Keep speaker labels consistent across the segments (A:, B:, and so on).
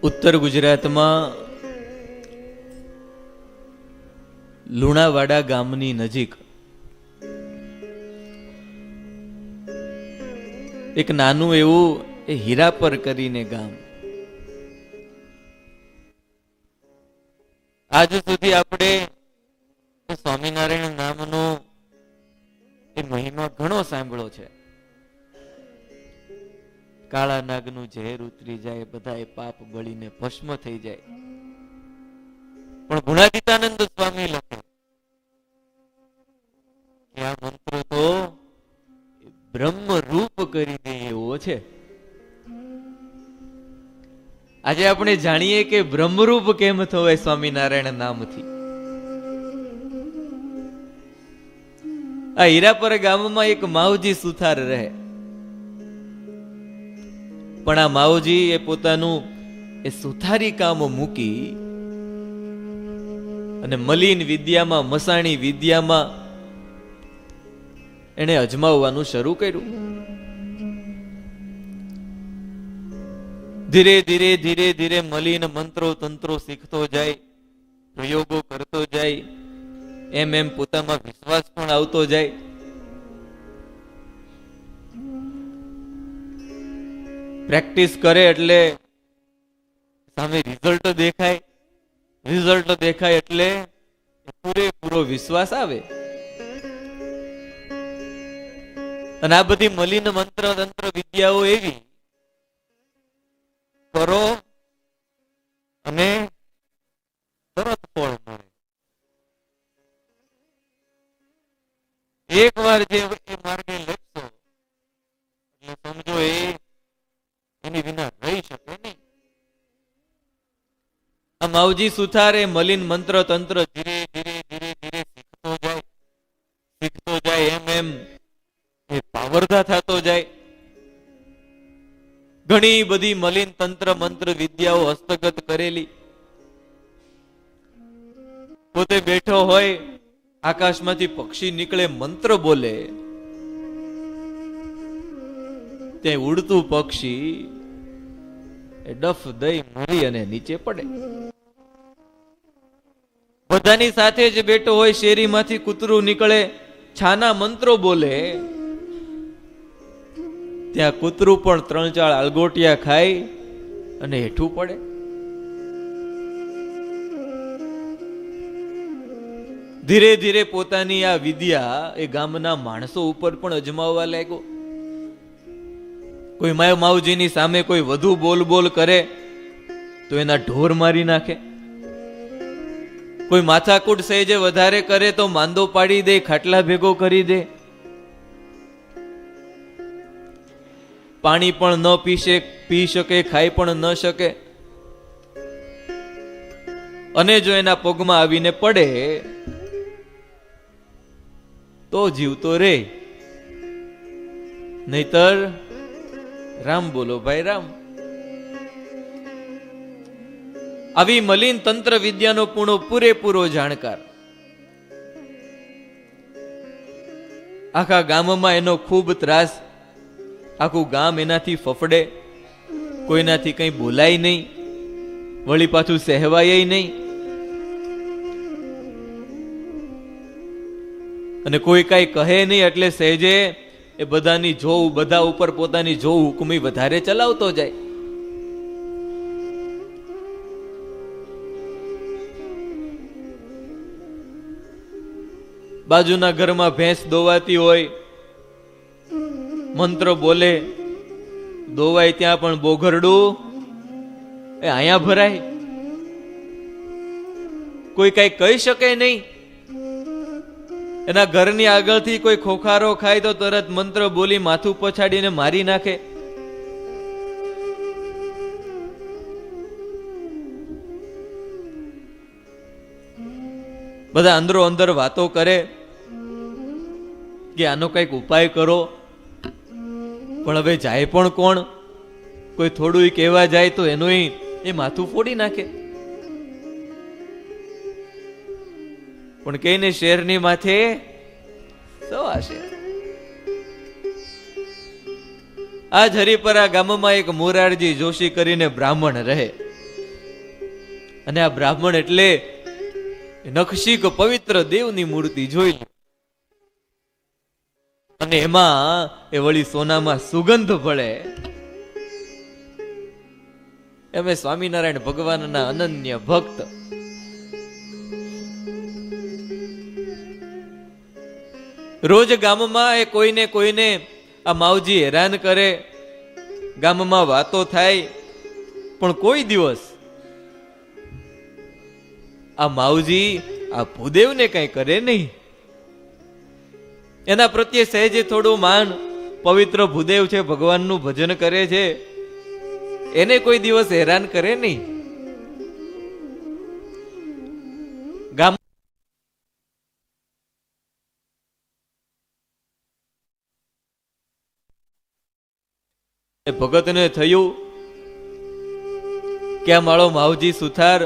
A: ઉત્તર ગુજરાતમાં લુણાવાડા ગામની નજીક એક નાનું એવું હીરાપર કરીને ગામ. આજ સુધી આપણે સ્વામિનારાયણ નામનો એ મહિમા ઘણો સાંભળ્યો છે. કાળા નાગનું ઝેર ઉતરી જાય, બધા પાપ બળીને ભસ્મ થઈ જાય. પણ ગુણાતીતાનંદ સ્વામી લખે કે આ મંત્ર તો બ્રહ્મ રૂપ કરી દે એવો છે. આજે આપણે જાણીએ કે બ્રહ્મરૂપ કેમ થવાય સ્વામિનારાયણ નામથી. આ હીરાપર ગામમાં એક માવજી સુથાર રહે, પણ આ માવજી એ પોતાનું એ સુથારી કામ મૂકી અને મલિન વિદ્યામાં, મસાણી વિદ્યામાં એને અજમાવવાનું શરૂ કર્યું. ધીરે ધીરે ધીરે ધીરે મલિન મંત્રો તંત્રો શીખતો જાય, પ્રયોગો કરતો જાય, એમ એમ પોતામાં વિશ્વાસ પણ આવતો જાય. પ્રેક્ટિસ કરે એટલે સામે રિઝલ્ટ દેખાય, રિઝલ્ટ દેખાય એટલે પૂરેપૂરો વિશ્વાસ આવે. અને આ બધી મલિન મંત્ર તંત્ર વિદ્યાઓ એવી કરો અને તરત ફળ મળે. એક વાર જે માર્ગે લખશો એટલે સમજો એની વિના રહી શકે નહીં. આ માવજી સુથારે મલિન મંત્ર તંત્ર ધીરે ધીરે ધીરે ધીરે શીખતો જાય એમ એમ એ પાવરધા થતો જાય. ઘણી બધી મલિન તંત્ર મંત્ર વિદ્યાઓ હસ્તગત કરેલી. પોતે બેઠો હોય, આકાશમાંથી પક્ષી નીકળે, મંત્ર બોલે, ત્યાં ઉડતું પક્ષી એ ડફ દઈ મરી અને નીચે પડે. બધાની સાથે જ બેઠો હોય, શેરીમાંથી કૂતરું નીકળે, છાના મંત્રો બોલે, ત્યાં કૂતરું પણ 3-4 આલગોટિયા ખાય અને હેઠું પડે. ધીરે ધીરે પોતાની આ વિદ્યા એ ગામના માણસો ઉપર પણ અજમાવવા લાગ્યો. કોઈ માવજીની સામે કોઈ વધુ બોલ બોલ કરે તો એના ઢોર મારી નાખે. કોઈ માથાકૂટ સહેજે વધારે કરે તો માંદો પાડી દે, ખાટલા ભેગો કરી દે. પાણી પણ ન પી શકે, ખાઈ પણ ન શકે. અને જો એના પગમાં આવીને પડે તો જીવતો રે, નહીતર રામ બોલો ભાઈ રામ. આવી મલિન તંત્ર વિદ્યાનો પૂરેપૂરો જાણકાર. આખા ગામમાં એનો ખૂબ ત્રાસ. આખું ગામ એનાથી ફફડે. કોઈનાથી કઈ બોલાય નહીં, વળી પાછું સહેવાય નહીં. અને કોઈ કઈ કહે નહીં એટલે સહેજે એ બધાની જોવ, બધા ઉપર પોતાની જોવ હુકમી વધારે ચલાવતો જાય. બાજુના ઘરમાં ભેંસ દોવાતી હોય, મંત્ર બોલે, દોવાય ત્યાં પણ બોઘરડું એ અહીંયા ભરાય. કોઈ કઈ કહી શકે નહીં. એના ઘરની આગળથી કોઈ ખોખારો ખાય તો તરત મંત્ર બોલી માથું પછાડીને મારી નાખે. બધા અંદરો અંદર વાતો કરે કે આનો કઈક ઉપાય કરો. પણ હવે જાય પણ કોણ? કોઈ થોડું કહેવા જાય તો એનું એ માથું ફોડી નાખે. પણ કઈને શેરની માથે સવા શેર. આ જ હરિપરા ગામમાં એક મોરારજી જોશી કરીને બ્રાહ્મણ રહે. અને આ બ્રાહ્મણ એટલે નખશીક પવિત્ર દેવની મૂર્તિ જોઈ અને એમાં એ વળી સોનામાં સુગંધ ભળે. એમ સ્વામિનારાયણ ભગવાનના અનન્ય ભક્ત. રોજ ગામમાં એ કોઈને આ માવજી હેરાન કરે, ગામમાં વાતો થાય, પણ કોઈ દિવસ આ માવજી આ ભૂદેવને કઈ કરે નહીં. એના પ્રત્યે સહેજે થોડું માન, પવિત્ર ભૂદેવ છે, ભગવાનનું ભજન કરે છે, એને કોઈ દિવસ હેરાન કરે નહીં. ગામ ભગતને થયું કે આ મારો માવજી સુથાર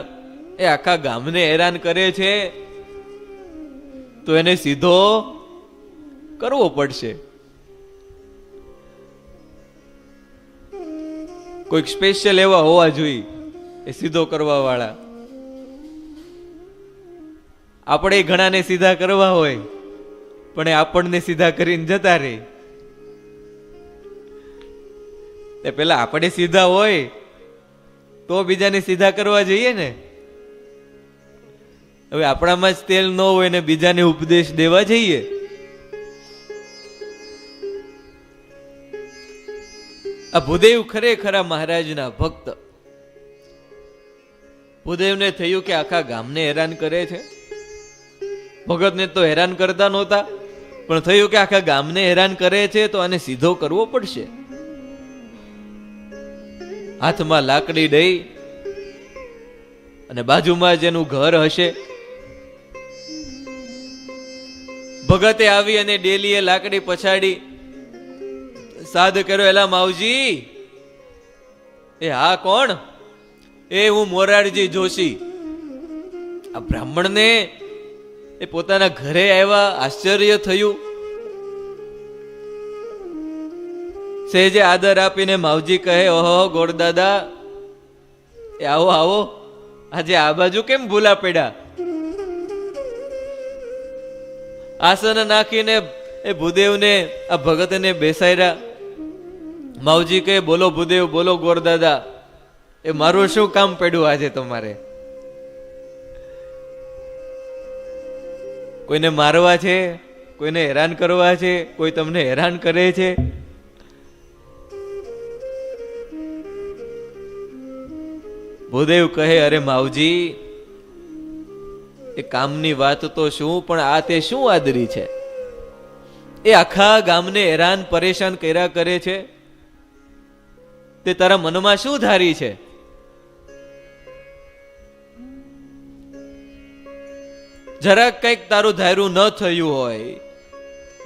A: એ આખા ગામને હેરાન કરે છે, તો એને સીધો કરવો પડશે. કોઈક સ્પેશિયલ એવા હોવા જોઈએ એ સીધો કરવા વાળા. આપણે ઘણાને સીધા કરવા હોય, પણ એ આપણને સીધા કરીને જતા રહે. પેલા આપણે સીધા હોય તો બીજાને સીધા કરવા જઈએ ને. હવે આપણામાં જ તેલ ન હોય ને બીજાને ઉપદેશ દેવા જઈએ. આ ભૂદેવ ખરેખર મહારાજના ભક્ત. ભૂદેવને થયું કે આખા ગામને હેરાન કરે છે. ભગતને તો હેરાન કરતા નહોતા, પણ થયું કે આખા ગામને હેરાન કરે છે તો આને સીધો કરવો પડશે. હાથમાં લાકડી દઈ અને બાજુમાં જેનું ઘર હશે, ભગતે આવી અને ડેલીએ લાકડી પછાડી સાદ કર્યો, એલા માવજી. એ હા, કોણ? એ હું મોરારજી જોશી. આ બ્રાહ્મણને એ પોતાના ઘરે આવ્યા, આશ્ચર્ય થયું. સહેજે આદર આપીને માવજી કહે, ઓહો ગોરદાદા, એ આવો આવો, આજે આ બાજુ કેમ ભૂલા પડ્યા? આસન નાખીને એ ભૂદેવને આ ભગતને બેસાડ્યા. માવજી કહે, બોલો ભૂદેવ, બોલો ગોરદાદા, એ મારું શું કામ પડ્યું આજે તમારે? કોઈને મારવા છે, કોઈને હેરાન કરવા છે, કોઈ તમને હેરાન કરે છે? ભૂદેવ કહે, અરે માવજી, એ કામની વાત તો શું, પણ આ તે શું આદરી છે? એ આખા ગામને હેરાન પરેશાન કર્યા કરે છે, તે તારા મનમાં શું ધારી છે? જરાક કઈક તારું ધાર્યું ન થયું હોય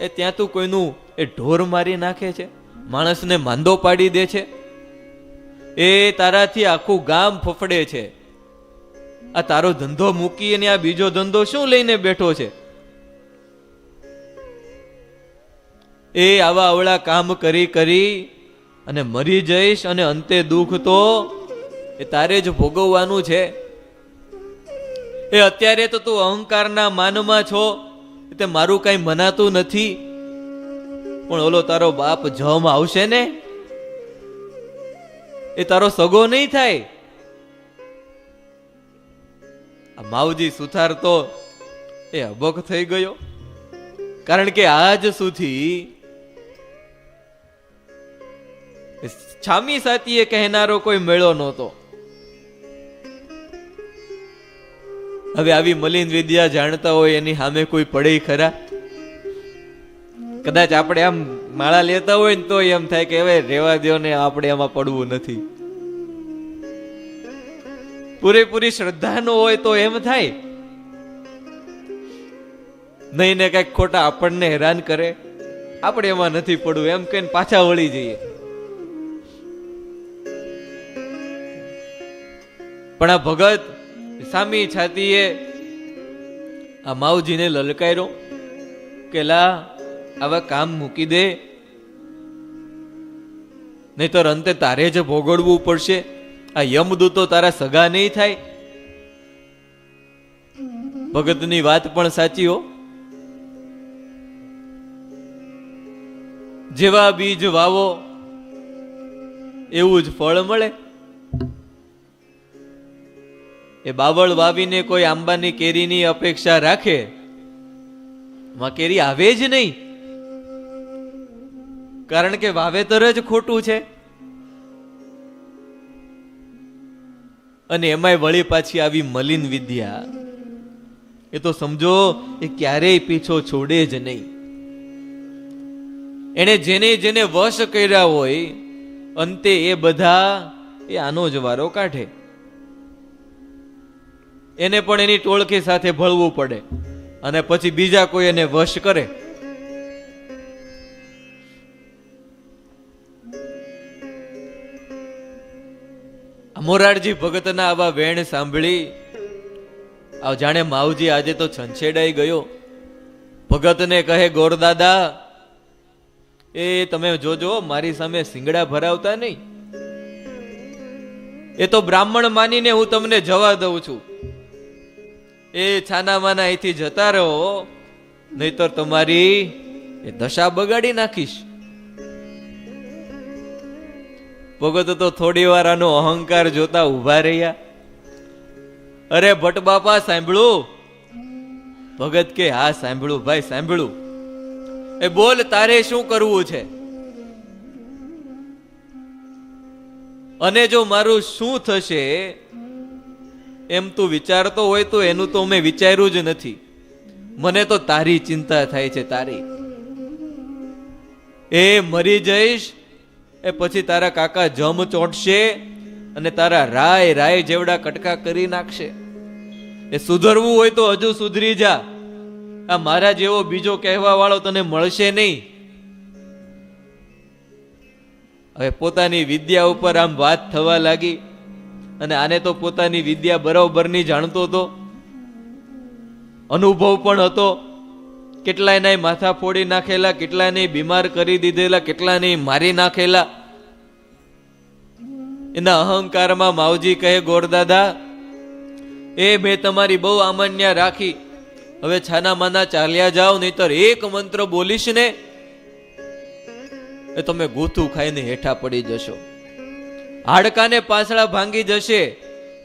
A: એ ત્યાં તું કોઈનું એ ઢોર મારી નાખે છે, માણસને માંદો પાડી દે છે. એ તારાથી આખું ગામ ફફડે છે. આ તારો ધંધો મૂકી અને આ બીજો ધંધો શું લઈને બેઠો છે? એ આવા અવળા કામ કરી કરી અને મરી જઈશ, અને અંતે દુઃખ તો એ તારે જ ભોગવવાનું છે. એ અત્યારે તો તું અહંકારના માનમાં છો, તે મારું કઈ મનાતું નથી, પણ ઓલો તારો બાપ જમ આવશે ને, એ તારો સગો નહીં થાય. આ માવજી સુથાર તો એ અબક થઈ ગયો, કારણ કે આજ સુધી છામી સાતીએ કહેનારો કોઈ મેળો નહોતો. હવે આવી મલિન વિદ્યા જાણતા હોય એની સામે કોઈ પડે ખરા? કદાચ આપણે આમ માળા લેતા હોય ને તો એમ થાય કે હવે રેવા દો ને, આપણે એમાં પડવું નથી. પૂરેપૂરી શ્રદ્ધા નો હોય તો એમ થાય નહીં ને કઈક ખોટા આપણને હેરાન કરે, આપણે એમાં નથી પડવું એમ કહીને પાછા વળી જઈએ. પણ આ ભગત સામી છાતીએ આ માવજીને લલકાર્યો કે લા, આવા કામ મૂકી દે, નહીતર અંતે તારે જ ભોગવવું પડશે. આ યમદૂતો તારા સગા નહીં થાય. ભગતની વાત પણ સાચી હો. જેવા બીજ વાવો એવું જ ફળ મળે. એ બાવળ વાવીને કોઈ આંબાની કેરીની અપેક્ષા રાખે, માં કેરી આવે જ નહીં, કારણ કે વાવેતર જ ખોટું છે. અને એમાંય વળી પાછી આવી મલિન વિદ્યા, એ તો સમજો એ ક્યારેય પીછો છોડે જ નહીં. એને જેને જેને વશ કર્યા હોય, અંતે એ બધા એ આનો જ વારો કાઢે. એને પણ એની ટોળકી સાથે ભળવું પડે, અને પછી બીજા કોઈ એને વશ કરે. મોરારજી ભગતના આવા વેણ સાંભળી જાણે માવજી આજે તો છંછેડાઈ ગયો. ભગતને કહે, ગોરદાદા, એ તમે જોજો મારી સામે સિંગડા ભરાવતા નહીં. એ તો બ્રાહ્મણ માનીને હું તમને જવા દઉં છું. એ છાના માના અહીંથી જતા રહો, નહીતર તમારી એ દશા બગાડી નાખીશ. ભગત તો થોડી વાર આનો અહંકાર જોતા ઉભા રહ્યા. અરે ભટ્ટ બાપા, સાંભળું? ભગત કે, હા સાંભળું ભાઈ, સાંભળું. એ બોલ, તારે શું કરવું છે? અને જો મારું શું થશે એમ તું વિચારતો હોય તો એનું તો મેં વિચાર્યું જ નથી. મને તો તારી ચિંતા થાય છે, તારી. એ મરી જઈશ એ પછી તારા કાકા જમ ચોંટશે અને તારા રાય રાય જેવડા કટકા કરી નાખશે. એ સુધરવું હોય તો હજુ સુધરી જા. આ મારા જેવો બીજો કહેવા વાળો તને મળશે નહીં. હવે પોતાની વિદ્યા ઉપર આમ વાત થવા લાગી, અને આને તો પોતાની વિદ્યા બરોબરની જાણતો હતો, અનુભવ પણ હતો. કેટલાયને માથા ફોડી નાખેલા, કેટલાને બીમાર કરી દીધેલા, કેટલાને મારી નાખેલા. એના અહંકારમાં માવજી કહે, ગોરદાદા, એ મેં તમારી બહુ આમાન્યા રાખી, હવે છાના માના ચાલ્યા જાઓ, નહીતર એક મંત્ર બોલીશ ને એ તમે ગોથું ખાઈને હેઠા પડી જશો, હાડકાને પાછળા ભાંગી જશે.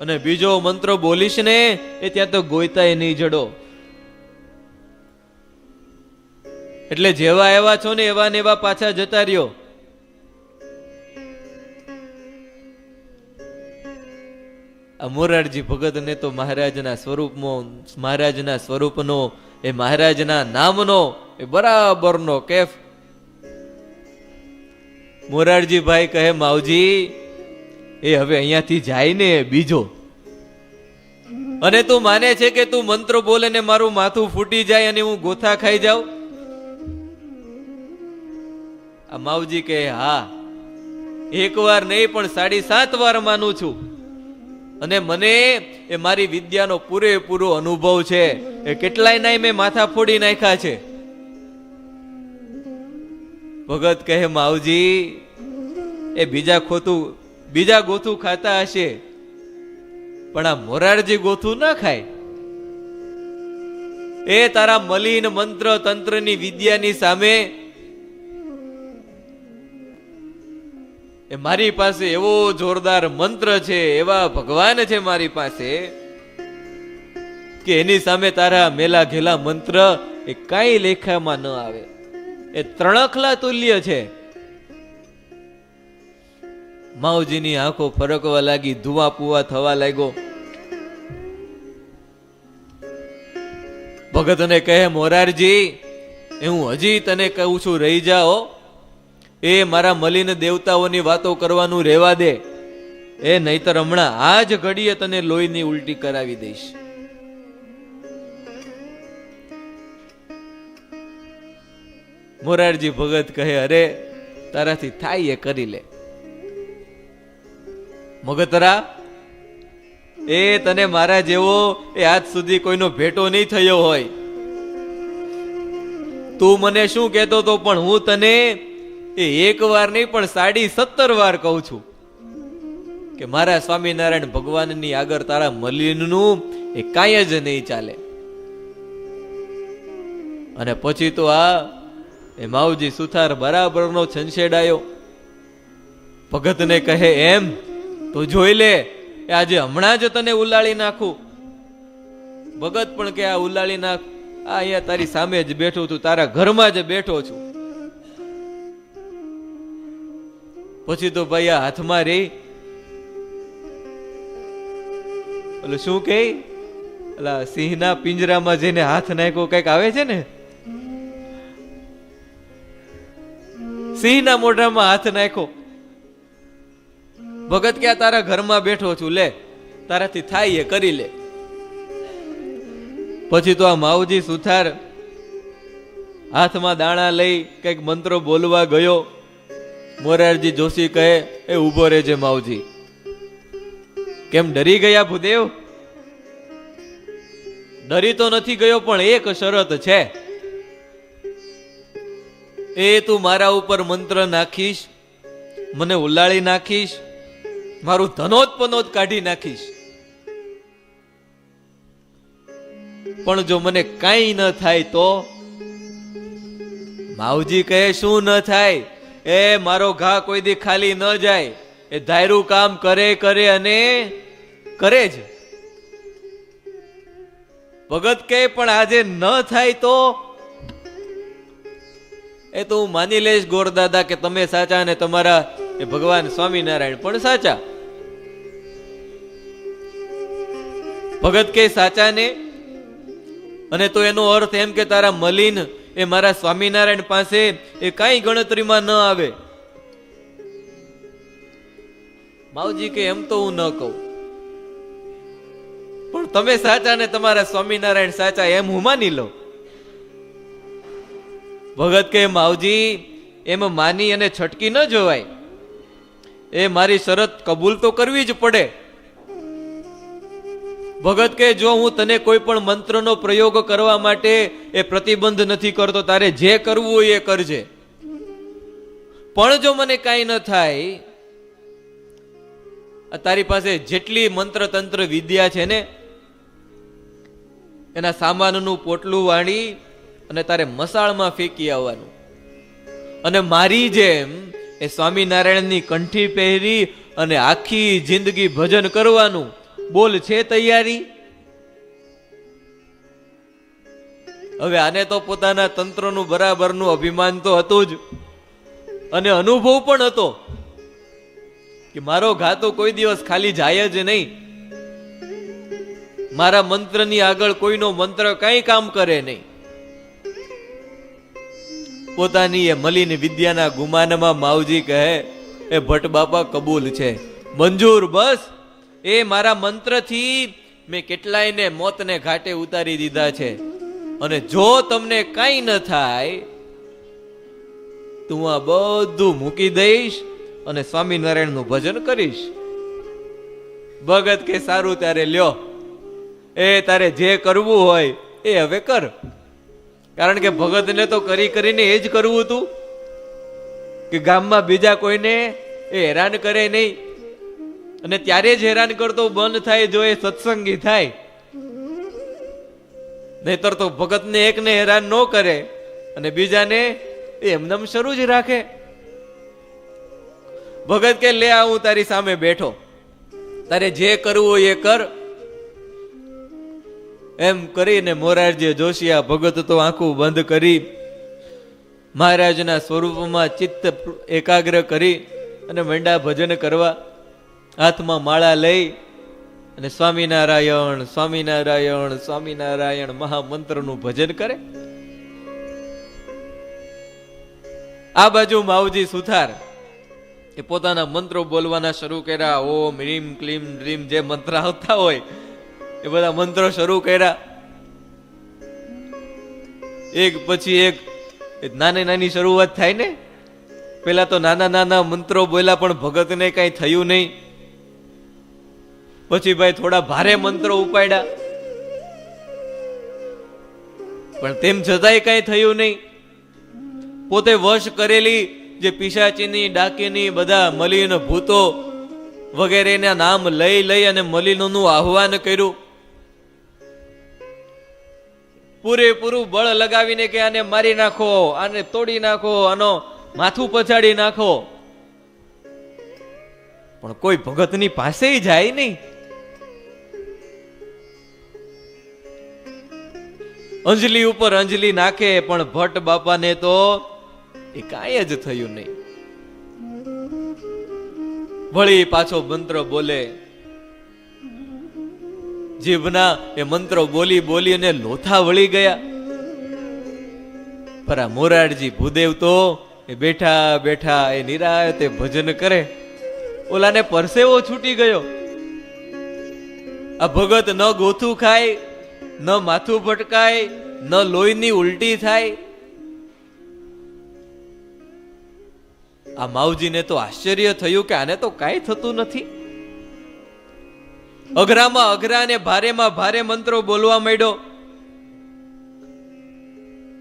A: અને બીજો મંત્ર બોલીશ ને એ ત્યાં તો ગોયતાય નહીં જડો. એટલે જેવા એવા છો ને એવા ને એવા પાછા જતા રહ્યો. આ મોરારજી ભગતને તો મહારાજના સ્વરૂપનો એ મહારાજના નામનો એ બરાબરનો કેફ. મોરારજી ભાઈ કહે, માવજી, એ હવે અહીંયાથી જાય ને બીજો, અને તું માને છે કે તું મંત્ર બોલે ને મારું માથું ફૂટી જાય અને હું ગોથા ખાઈ જાઉં? આ માવજી કહે, હા, એક વાર નહીં પણ 7.5 વાર માનું છું, અને મને એ મારી વિદ્યાનો પૂરેપૂરો અનુભવ છે. એ કેટલાય નાય મેં માથા ફોડી નાખ્યા છે. ભગત કહે, માવજી, એ બીજા ગોથું ખાતા હશે, પણ આ મોરારજી ગોથું ના ખાય. એ તારા મલિન મંત્ર તંત્રની વિદ્યાની સામે એ મારી પાસે એવો જોરદાર મંત્ર છે, એવા ભગવાન છે મારી પાસે, કે એની સામે તારા મેલા ઘેલા મંત્ર એ કાંઈ લેખામાં ન આવે. એ ત્રણખલા તુલ્ય છે. માવજીની આંખો ફરકવા લાગી, ધુઆ પુઆ થવા લાગ્યો. ભગતને કહે, મોરારજી, હું હજી તને કહું છું, રહી જાઓ. એ મારા મલિન દેવતાઓની વાતો કરવાનું રહેવા દે. એ નહીતર હમણાં આ જ ઘડીએ તને લોહીની ઉલટી કરાવી દઈશ. મોરારજી ભગત કહે, અરે તારાથી થાય એ કરી લે. મગતરા, એ તને મારા જેવો એ આજ સુધી કોઈનો ભેટો નહીં થયો હોય. તું મને શું કહેતો તો, પણ હું તને એ એક વાર નહીં પણ 17.5 વાર કહું છું કે મારા સ્વામિનારાયણ ભગવાનની આગળ તારા મલિનનું એ કાંઈ જ નહીં ચાલે. અને પછી તો એ માવજી સુથાર બરાબરનો છંછેડાયો. ભગતને કહે એમ તો જોઈ લે, આજે હમણાં જ તને ઉલાળી નાખું. ભગત પણ કે આ ઉલાળી નાખ, અહીંયા તારી સામે જ બેઠો છું, તારા ઘરમાં જ બેઠો છું. પછી તો ભાઈ આ હાથમાં રહી એટલે શું કે સિંહના પિંજરામાં જઈને હાથ નાખ્યો કઈક આવે છે ને, સિંહના મોઢામાં હાથ નાખ્યો. ભગત કે તારા ઘરમાં બેઠો છું, લે તારાથી થાય એ કરી લે. પછી તો આ માવજી સુથાર હાથમાં દાણા લઈ કઈક મંત્રો બોલવા ગયો. મોરારજી જોશી કહે એ ઉભો રહેજે માવજી. કેમ ડરી ગયા ભૂદેવ? ડરી તો નથી ગયો, પણ એક શરત છે. એ તું મારા ઉપર મંત્ર નાખીશ, મને ઉલાળી નાખીશ, મારું ધનોત કાઢી નાખીશ, પણ જો મને કાંઈ ન થાય તો? માવજી કહે શું ન થાય? એ મારો ઘા કોઈ દી ખાલી ન જાય, એ ધાયરું કામ કરે અને કરે જ. ભગત કહે પણ આજે ન થાય તો? એ તો હું માની લઈશ ગોરદાદા કે તમે સાચા અને તમારા એ ભગવાન સ્વામિનારાયણ પણ સાચા. ભગત કે સાચા ને? અને તો એનો અર્થ એમ કે તારા મલિન એ મારા સ્વામિનારાયણ પાસે એ કઈ ગણતરીમાં ન આવે. માવજી કે એમ તો હું ન કહું, પણ તમે સાચા ને તમારા સ્વામિનારાયણ સાચા એમ હું માની લઉં. ભગત કે માવજી એમ માની અને છટકી ન જોવાય, એ મારી શરત કબૂલ તો કરવી જ પડે. ભગત કે જો હું તને કોઈ પણ મંત્રનો પ્રયોગ કરવા માટે એ પ્રતિબંધ નથી કરતો, તારે જે કરવું હોય એ કરજે, પણ જો મને કાંઈ ન થાય, તારી પાસે જેટલી મંત્ર તંત્ર વિદ્યા છે ને એના સામાનનું પોટલું વાળી અને તારે મસાળમાં ફેંકી આવવાનું, અને મારી જેમ એ સ્વામિનારાયણની કંઠી પહેરી અને આખી જિંદગી ભજન કરવાનું. બોલ છે તૈયારી? હવે આને તો પોતાના તંત્રનું બરાબરનું અભિમાન તો હતું જ, અને અનુભવ પણ હતો કે મારો ઘા તો કોઈ દિવસ ખાલી જાય જ નહીં. મારા મંત્રની આગળ કોઈનો મંત્ર કઈ કામ કરે નહીં. પોતાની એ મલિન વિદ્યાના ગુમાનમાં માવજી કહે એ ભટ્ટ બાપા કબૂલ છે, મંજૂર, બસ એ મારા મંત્રથી મેં કેટલાયને મોતને ઘાટે ઉતારી દીધા છે, અને જો તમને કઈ ન થાય તું આ બધું મૂકી દઈશ અને સ્વામિનારાયણનું ભજન કરીશ. ભગત કે સારું ત્યારે લ્યો, એ તારે જે કરવું હોય એ હવે કર. કારણ કે ભગતને તો કરીને એ જ કરવું હતું કે ગામમાં બીજા કોઈને એ હેરાન કરે નહીં, અને ત્યારે જ હેરાન કરતો બંધ થાય જો એ સત્સંગી થાય. નહીતર તો ભગતને એકને હેરાન ન કરે અને બીજાને એમનેમ શરૂ જ રાખે. ભગત કે લે આ હું તારી સામે બેઠો, તારે જે કરવું હોય એ કર. એમ કરીને મોરારજી જોશી ભગત તો આંખું બંધ કરી મહારાજના સ્વરૂપમાં ચિત્ત એકાગ્ર કરી અને મંડા ભજન કરવા. હાથમાં માળા લઈ અને સ્વામિનારાયણ સ્વામિનારાયણ સ્વામિનારાયણ મહામંત્રનું ભજન કરે. આ બાજુ માવજી સુથાર એ પોતાના મંત્રો બોલવાના શરૂ કર્યા. ઓમ રીમ ક્લીમ ડ્રીમ જે મંત્ર આવતા હોય એ બધા મંત્રો શરૂ કર્યા. એક પછી એક નાની નાની શરૂઆત થાય ને. પેલા તો નાના નાના મંત્રો બોલ્યા પણ ભગતને કઈ થયું નહીં. પછી ભાઈ થોડા ભારે મંત્રો ઉપાડ્યા પણ તેમ છતાંય કઈ થયું નહીં. પોતે વશ કરેલી જે પિશાચીની ડાકીની બધા મલિન ભૂતો વગેરેના નામ લઈ અને મલિનોનું આહ્વાન કર્યું. પૂરેપૂરું બળ લગાવીને કે આને મારી નાખો, આને તોડી નાખો, આનો માથું પછાડી નાખો, પણ કોઈ ભગતની પાસે જાય નહીં. અંજલિ ઉપર અંજલિ નાખે, પણ ભટ્ટ બાપાને તો એ કાંઈ જ થયું નહીં. વળી પાછો મંત્ર બોલે. જીભના એ મંત્રો બોલી બોલી અને લોથા વળી ગયા. પર આ મોરારજી ભૂદેવ તો એ બેઠા બેઠા એ નિરાયતે ભજન કરે. ઓલાને પરસેવો છૂટી ગયો. આ ભગત ન ગોથું ખાય, ન માથું ભટકાય, ન લોહીની ઉલટી થાય. આ માવજીને તો આશ્ચર્ય થયું કે આને તો કાંઈ થતું નથી. અઘરામાં અઘરા ને ભારેમાં ભારે મંત્રો બોલવા માંડ્યો.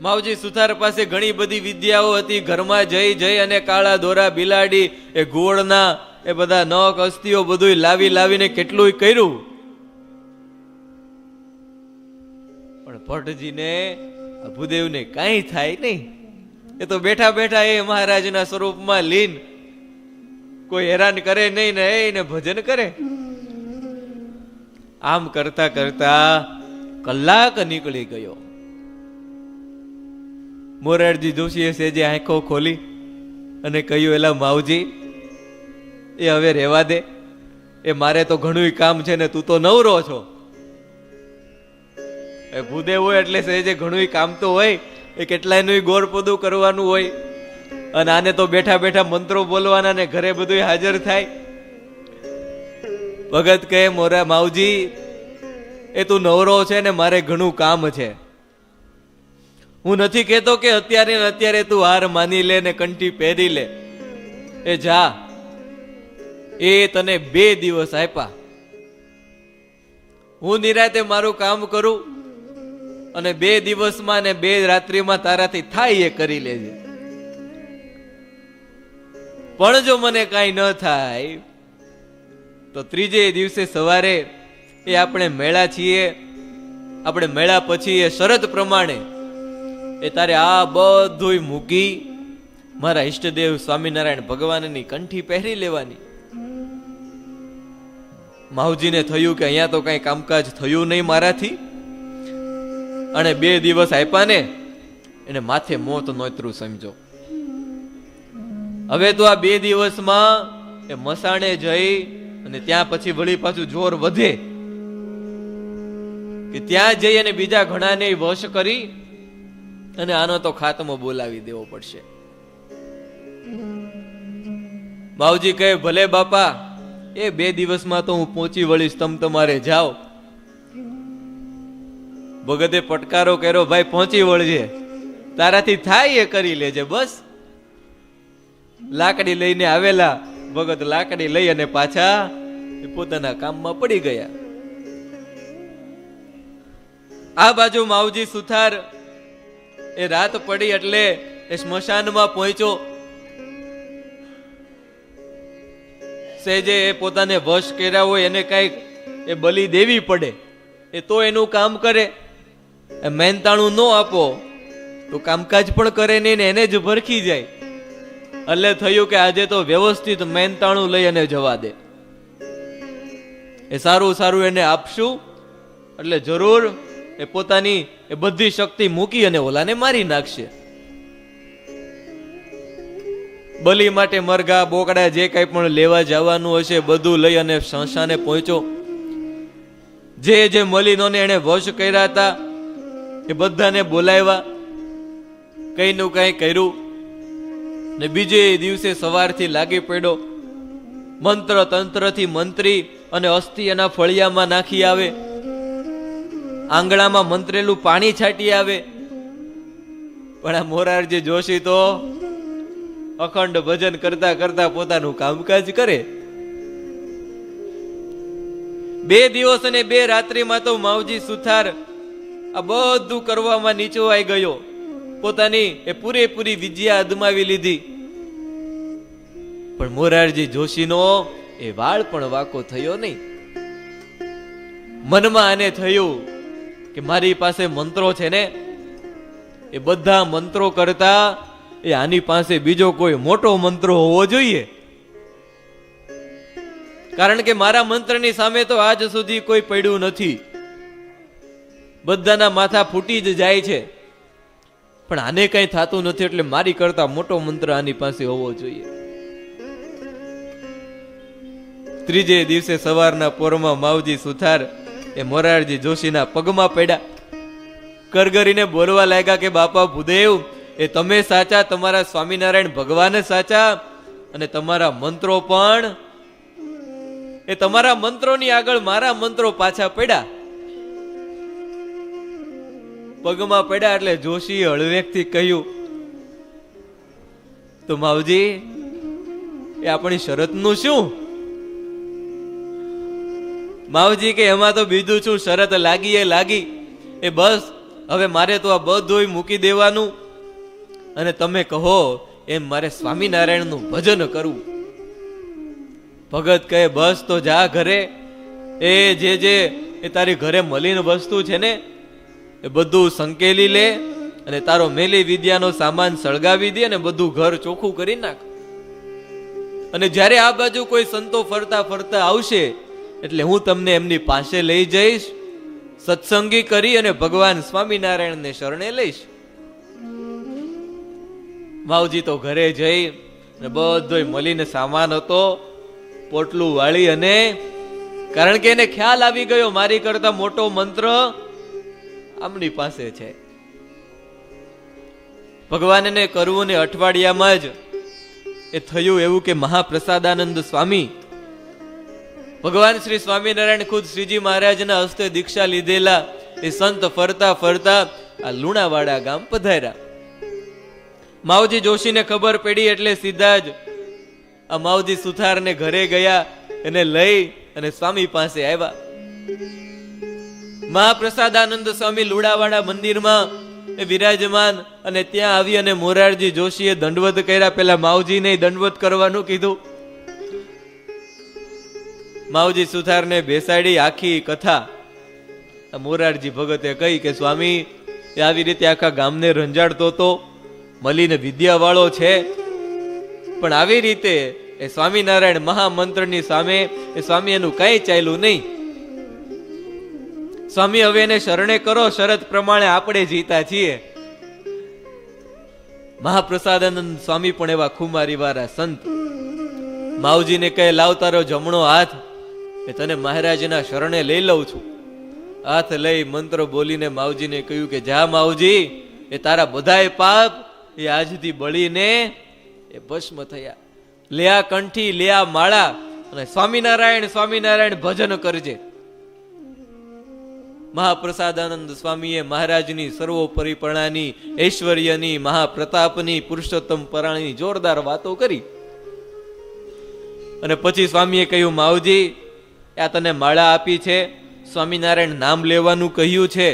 A: માવજી સુથાર પાસે ઘણી બધી વિદ્યાઓ હતી. ઘરમાં જઈ જઈ અને કાળા દોરા, બિલાડી, એ ગોળના એ બધા નખ અસ્થિઓ બધું લાવી લાવીને કેટલું કર્યું. પણ ભટ્ટજીને ભૂદેવને કાંઈ થાય નહીં. એ તો બેઠા બેઠા એ મહારાજના સ્વરૂપમાં લીન, કોઈ હેરાન કરે નહીં ને એને ભજન કરે. આમ કરતા કરતા કલાક નીકળી ગયો. મોરારજી જોશીએ સેજે આંખો ખોલી અને કહ્યું, એલા માવજી, એ હવે રહેવા દે. એ મારે તો ઘણું કામ છે ને તું તો નવરો છો. એ ભૂદેવ હોય એટલે સેજે ઘણું કામ તો હોય. એ કેટલાયનું ગોળપોદું કરવાનું હોય, અને આને તો બેઠા બેઠા મંત્રો બોલવાના ને ઘરે બધું હાજર થાય. ભગત કહે, મોરા માવજી, એ તું નવરો છે ને મારે ઘણું કામ છે. હું નથી કહેતો કે અત્યારે ને અત્યારે તું હાર માની લે ને કંઠી પહેરી લે. એ જા, એ તને 2 દિવસ આપ્યા. હું નિરાતે મારું કામ કરું અને 2 દિવસમાં ને 2 રાત્રિમાં તારાથી થાય એ કરી લેજે. પણ જો મને કાંઈ ન થાય તો 3જે દિવસે સવારે એ આપણે મેળા છીએ, આપણે મેળા પછી એ શરત પ્રમાણે એ તારે આ બધું મૂકી મારા ઈષ્ટદેવ સ્વામિનારાયણ ભગવાનની કંઠી પહેરી લેવાની. માવજીને થયું કે અહીંયા તો કઈ કામકાજ થયું નહીં મારાથી, અને 2 દિવસ આપ્યા ને એને માથે મોત નોતરું સમજો. હવે તો આ 2 દિવસમાં એ મસાણે જઈ અને ત્યાં પછી વળી પાછું જોર વધે કે ત્યાં જઈ અને બીજા ઘણાને વશ કરી અને આનો તો ખાતમો બોલાવી દેવો પડશે. માવજી કહે, ભલે બાપા, એ 2 દિવસમાં તો હું પહોંચી વળીશ, તમ તમારે જાઓ. ભગતે પટકારો કર્યો, ભાઈ પહોંચી વળજે, તારાથી થાય એ કરી લેજે બસ. લાકડી લઈને આવેલા ભગત લાકડી લઈ અને પાછા પોતાના કામમાં પડી ગયા. આ બાજુ માવજી સુથાર એ રાત પડી એટલે એ સ્મશાનમાં પહોંચ્યો. સહેજે એ પોતાને વશ કર્યા હોય એને કઈક એ બલી દેવી પડે, એ તો એનું કામ કરે. મહેનતાણું ન આપો તો કામકાજ પણ કરે નહીં ને એને જ ભરખી જાય. એટલે થયું કે આજે તો વ્યવસ્થિત મહેનતાણું લઈ અને જવા દે. એ સારું સારું એને આપશું એટલે જરૂર એ પોતાની એ બધી શક્તિ મૂકી અને ઓલાને મારી નાખશે. બલી માટે મરઘા બોકડા જે કઈ પણ લેવા જવાનું હશે બધું લઈ અને સંસાને પહોંચ્યો. જે જે મલિનોને એને વશ કર્યા હતા એ બધાને બોલાવ્યા, કઈનું કઈ કર્યું ને બીજે દિવસે સવારથી લાગી પડ્યો. મંત્ર તંત્રથી મંત્રી અને અસ્થિ એના ફળિયામાં નાખી આવે, આંગણામાં મંત્રેલું પાણી છાંટી આવે. પણ આ મોરારજી જોશી તો અખંડ ભજન કરતા કરતા પોતાનું કામકાજ કરે. 2 દિવસ અને 2 રાત્રિમાં તો માવજી સુથાર આ બધું કરવામાં નીચોવાઈ ગયો. પોતાની એ પૂરેપૂરી વિદ્યા અદમાવી લીધી. પણ મોરારજી જોશીનો એ વાળ પણ વાકો થયો નહીં. મનમાં આને થયું કે મારી પાસે મંત્રો છે ને, એ બધા મંત્રો કરતા એ આની પાસે બીજો કોઈ મોટો મંત્ર હોવો જોઈએ, કારણ કે મારા મંત્રની સામે તો આજ સુધી કોઈ પડ્યું નથી, બધાના માથા ફૂટી જ જાય છે, પણ આને કઈ થતું નથી, એટલે મારી કરતા મોટો મંત્ર આની પાસે હોવો જોઈએ. ત્રીજે દિવસે સવારના પોરમાં માવજી સુથાર એ મોરારજી જોશીના પગમાં પડ્યા, કરગરીને બોલવા લાગ્યા કે બાપા ભૂદેવ, એ તમે સાચા, તમારા સ્વામિનારાયણ ભગવાન સાચા, અને તમારા મંત્રો પણ, એ તમારા મંત્રોની આગળ મારા મંત્રો પાછા પડ્યા. પગમાં પડ્યા એટલે જોશી હળવેકથી કહ્યું, તો માવજી એ આપણી શરતનું શું? માવજી કે એમાં તો બીજું શું, શરત લાગી એ લાગી, એ બસ હવે મારે તો આ બધું મૂકી દેવાનું, અને તમે કહો એમ મારે સ્વામિનારાયણનું ભજન કરવું. ભગત કહે બસ તો જા ઘરે, એ જે એ તારી ઘરે મલિન વસ્તુ છે ને એ બધું સંકેલી લે, અને તારો મેલી વિદ્યાનો સામાન સળગાવી દે, અને બધું ઘર ચોખ્ખું કરી નાખ. અને જ્યારે આ બાજુ કોઈ સંતો ફરતા ફરતા આવશે એટલે હું તમને એમની પાસે લઈ જઈશ, સત્સંગી કરી અને ભગવાન સ્વામિનારાયણને શરણે લઈશ. માવજી તો ઘરે જઈ બધો મલિન સામાન હતો પોટલું વાળી, અને કારણ કે એને ખ્યાલ આવી ગયો મારી કરતા મોટો મંત્ર આમની પાસે છે. ભગવાનને કરવું ને અઠવાડિયામાં જ એ થયું એવું કે મહાપ્રસાદાનંદ સ્વામી, ભગવાન શ્રી સ્વામિનારાયણ ખુદ શ્રીજી મહારાજના હસ્તે દીક્ષા લીધેલા એ સંત ફરતા ફરતા આ લુણાવાડા ગામ પધાર્યા. માવજી જોશીને ખબર પડી એટલે સીધા જ આ માવજી સુથારને ઘરે ગયા, એને લઈ અને સ્વામી પાસે આવ્યા. મહાપ્રસાદાનંદ સ્વામી લુણાવાડા મંદિરમાં એ વિરાજમાન, અને ત્યાં આવી અને મોરારજી જોશીએ દંડવત કર્યા. પેલા માવજીને દંડવત કરવાનું કીધું. માવજી સુથારને બેસાડી આખી કથા મોરારજી ભગતે કહી કે સ્વામી એ આવી રીતે આખા ગામને રંજાડતો હતો, મલીને વિદ્યા વાળો છે, પણ આવી રીતે એ સ્વામિનારાયણ મહામંત્રની સામે એ સ્વામી એનું કઈ ચાલ્યું નહીં. સ્વામી હવે એને શરણે કરો, શરત પ્રમાણે આપણે જીતા છીએ. મહાપ્રસાદાનંદ સ્વામી પણ એવા ખુમારી વાળા સંત. માવજીને કહે લાવ તારો જમણો હાથ, એ તને મહારાજના શરણે લઈ લઉં છું. હાથ લઈ મંત્ર બોલીને માવજીને કહ્યું કે જા માવજી, એ તારા બધાય પાપ એ આજથી બળીને એ ભસ્મ થયા. લેયા કંઠી, લેયા માળા, અને સ્વામિનારાયણ સ્વામિનારાયણ ભજન કરજે. મહાપ્રસાદાનંદ સ્વામીએ મહારાજની સર્વોપરીપણાની, ઐશ્વર્યની, મહાપ્રતાપની, પુરુષોત્તમ પરાની જોરદાર વાતો કરી. અને પછી સ્વામીએ કહ્યું માવજી આ તને માળા આપી છે, સ્વામિનારાયણ નામ લેવાનું કહ્યું છે,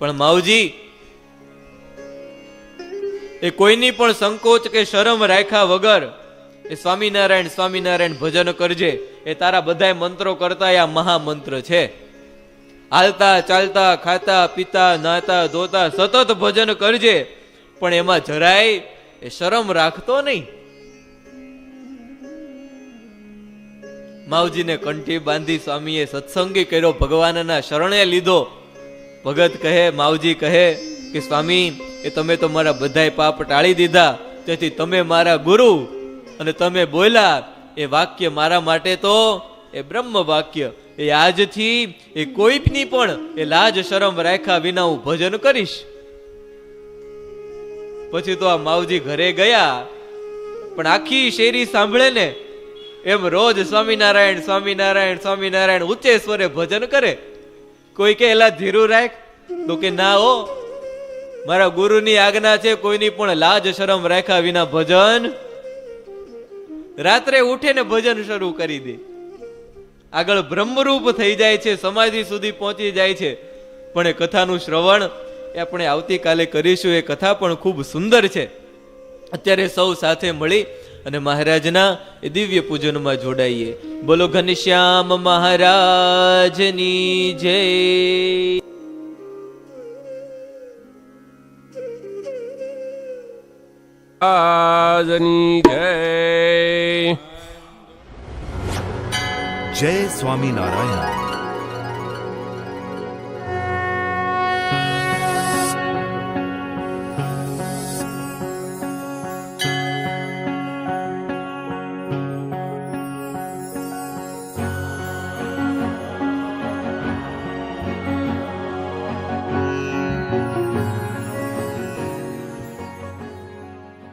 A: પણ માવજી એ કોઈની પણ સંકોચ કે શરમ રાખ્યા વગર એ સ્વામિનારાયણ સ્વામિનારાયણ ભજન કરજે. એ તારા બધાય મંત્રો કરતા આ મહામંત્ર છે. હાલતા ચાલતા ખાતા પીતા નાતા ધોતા સતત ભજન કરજે, પણ એમાં જરાય એ શરમ રાખતો નહીં. માવજીને કંઠી બાંધી સ્વામીએ સત્સંગી કર્યો, ભગવાનના શરણે લીધો. ભગત કહે, માવજી કહે કે સ્વામી એ તમે તો મારા બધાય પાપ ટાળી દીધા, તેથી તમે મારા ગુરુ, અને તમે બોલ્યા એ વાક્ય મારા માટે તો એ બ્રહ્મ વાક્ય. એ આજથી એ કોઈની પણ એ લાજ શરમ રાખ્યા વિના હું ભજન કરીશ. પછી તો આ માવજી ઘરે ગયા, પણ આખી શેરી સાંભળે ને એમ રોજ સ્વામિનારાયણ સ્વામિનારાયણ સ્વામિનારાયણ ઊંચે સ્વરે ભજન કરે. કોઈ કે એલા ધીરું રાખ, તો કે ના હો, મારા ગુરુની આજ્ઞા છે કોઈની પણ લાજ શરમ રાખ્યા વિના ભજન. રાત્રે ઉઠે ને ભજન શરૂ કરી દે. આગળ બ્રહ્મરૂપ થઈ જાય છે, સમાધિ સુધી પહોંચી જાય છે. પણ એ કથાનું શ્રવણ એ આપણે આવતીકાલે કરીશું. એ કથા પણ ખૂબ સુંદર છે. અત્યારે સૌ સાથે મળી અને મહારાજના એ દિવ્ય પૂજનમાં જોડાઈએ. બોલો ઘનશ્યામ મહારાજની જય.
B: આજની જય.
C: જય સ્વામિનારાયણ.